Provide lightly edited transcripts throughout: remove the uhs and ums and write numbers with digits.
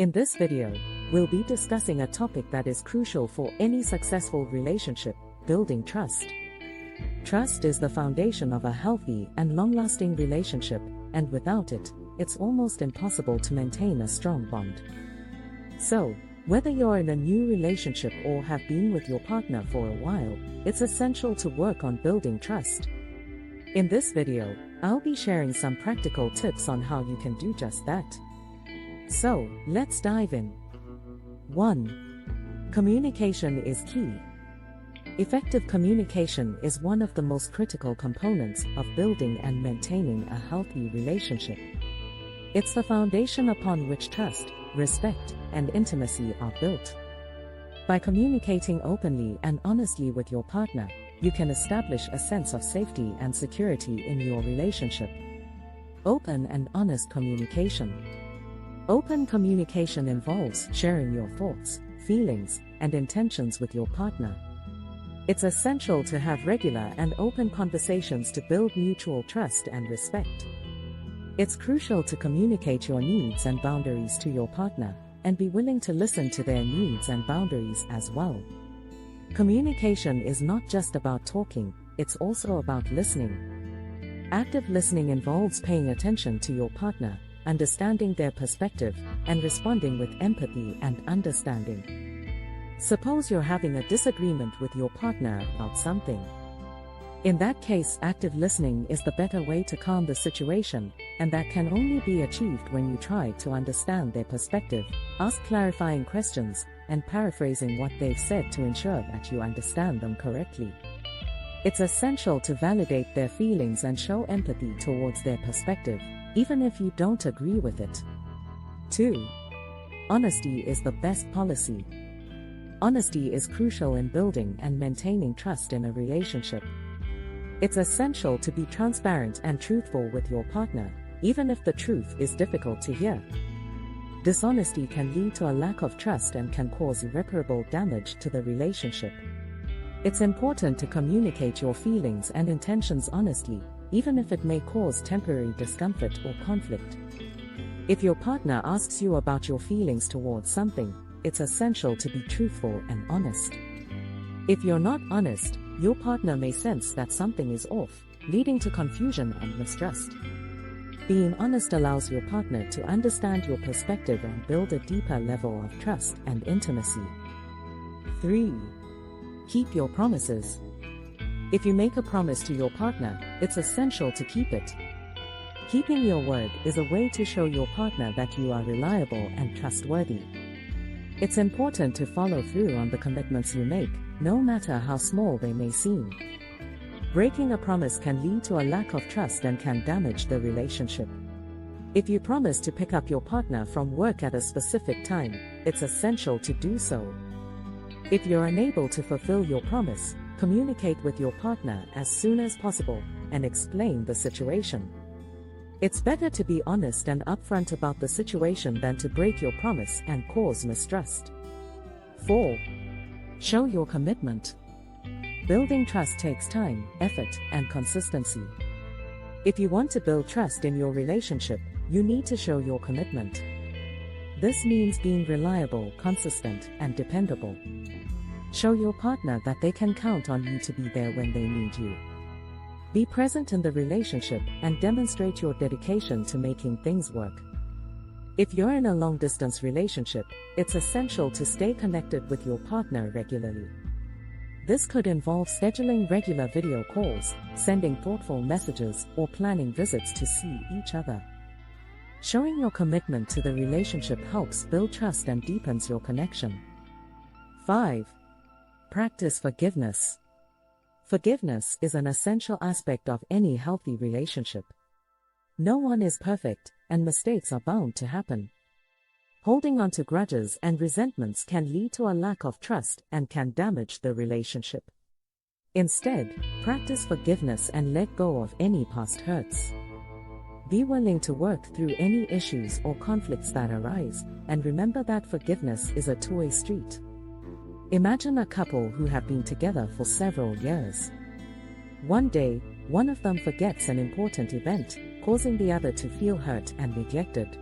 In this video, we'll be discussing a topic that is crucial for any successful relationship: building trust. Trust is the foundation of a healthy and long-lasting relationship, and without it, it's almost impossible to maintain a strong bond. So, whether you're in a new relationship or have been with your partner for a while, it's essential to work on building trust. In this video, I'll be sharing some practical tips on how you can do just that. So, let's dive in. 1. Communication is key. Effective communication is one of the most critical components of building and maintaining a healthy relationship. It's the foundation upon which trust, respect, and intimacy are built. By communicating openly and honestly with your partner, you can establish a sense of safety and security in your relationship. Open and honest communication. Open communication involves sharing your thoughts, feelings, and intentions with your partner. It's essential to have regular and open conversations to build mutual trust and respect. It's crucial to communicate your needs and boundaries to your partner, and be willing to listen to their needs and boundaries as well. Communication is not just about talking, it's also about listening. Active listening involves paying attention to your partner, understanding their perspective, and responding with empathy and understanding. Suppose you're having a disagreement with your partner about something. In that case, active listening is the better way to calm the situation, and that can only be achieved when you try to understand their perspective, ask clarifying questions, and paraphrasing what they've said to ensure that you understand them correctly. It's essential to validate their feelings and show empathy towards their perspective, even if you don't agree with it. 2. Honesty is the best policy. Honesty is crucial in building and maintaining trust in a relationship. It's essential to be transparent and truthful with your partner, even if the truth is difficult to hear. Dishonesty can lead to a lack of trust and can cause irreparable damage to the relationship. It's important to communicate your feelings and intentions honestly, even if it may cause temporary discomfort or conflict. If your partner asks you about your feelings towards something, it's essential to be truthful and honest. If you're not honest, your partner may sense that something is off, leading to confusion and mistrust. Being honest allows your partner to understand your perspective and build a deeper level of trust and intimacy. 3. Keep your promises. If you make a promise to your partner, it's essential to keep it. Keeping your word is a way to show your partner that you are reliable and trustworthy. It's important to follow through on the commitments you make, no matter how small they may seem. Breaking a promise can lead to a lack of trust and can damage the relationship. If you promise to pick up your partner from work at a specific time, it's essential to do so. If you're unable to fulfill your promise, communicate with your partner as soon as possible and explain the situation. It's better to be honest and upfront about the situation than to break your promise and cause mistrust. 4. Show your commitment. Building trust takes time, effort, and consistency. If you want to build trust in your relationship, you need to show your commitment. This means being reliable, consistent, and dependable. Show your partner that they can count on you to be there when they need you. Be present in the relationship and demonstrate your dedication to making things work. If you're in a long-distance relationship, it's essential to stay connected with your partner regularly. This could involve scheduling regular video calls, sending thoughtful messages, or planning visits to see each other. Showing your commitment to the relationship helps build trust and deepens your connection. 5. Practice forgiveness. Forgiveness is an essential aspect of any healthy relationship. No one is perfect, and mistakes are bound to happen. Holding on to grudges and resentments can lead to a lack of trust and can damage the relationship. Instead, practice forgiveness and let go of any past hurts. Be willing to work through any issues or conflicts that arise, and remember that forgiveness is a two-way street. Imagine a couple who have been together for several years. One day, one of them forgets an important event, causing the other to feel hurt and neglected.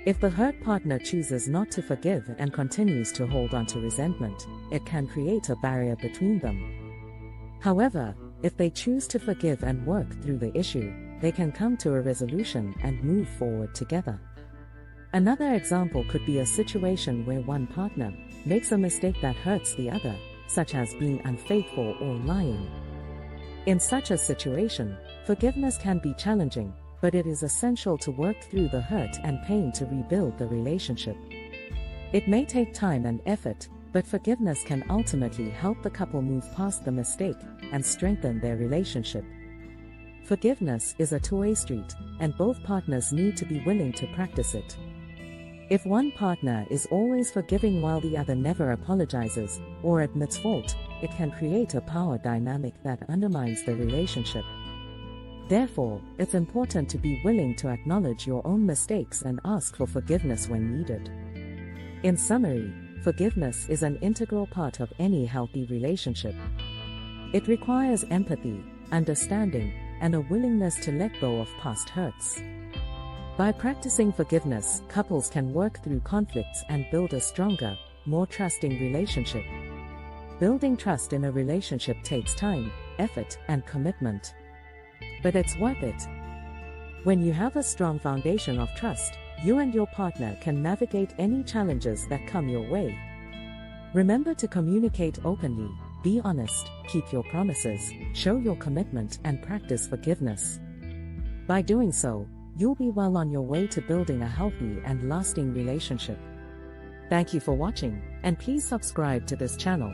If the hurt partner chooses not to forgive and continues to hold on to resentment, it can create a barrier between them. However, if they choose to forgive and work through the issue, they can come to a resolution and move forward together. Another example could be a situation where one partner makes a mistake that hurts the other, such as being unfaithful or lying. In such a situation, forgiveness can be challenging, but it is essential to work through the hurt and pain to rebuild the relationship. It may take time and effort, but forgiveness can ultimately help the couple move past the mistake and strengthen their relationship. Forgiveness is a two-way street, and both partners need to be willing to practice it. If one partner is always forgiving while the other never apologizes or admits fault, it can create a power dynamic that undermines the relationship. Therefore, it's important to be willing to acknowledge your own mistakes and ask for forgiveness when needed. In summary, forgiveness is an integral part of any healthy relationship. It requires empathy, understanding, and a willingness to let go of past hurts. By practicing forgiveness, couples can work through conflicts and build a stronger, more trusting relationship. Building trust in a relationship takes time, effort, and commitment. But it's worth it. When you have a strong foundation of trust, you and your partner can navigate any challenges that come your way. Remember to communicate openly, be honest, keep your promises, show your commitment, and practice forgiveness. By doing so, you'll be well on your way to building a healthy and lasting relationship. Thank you for watching, and please subscribe to this channel.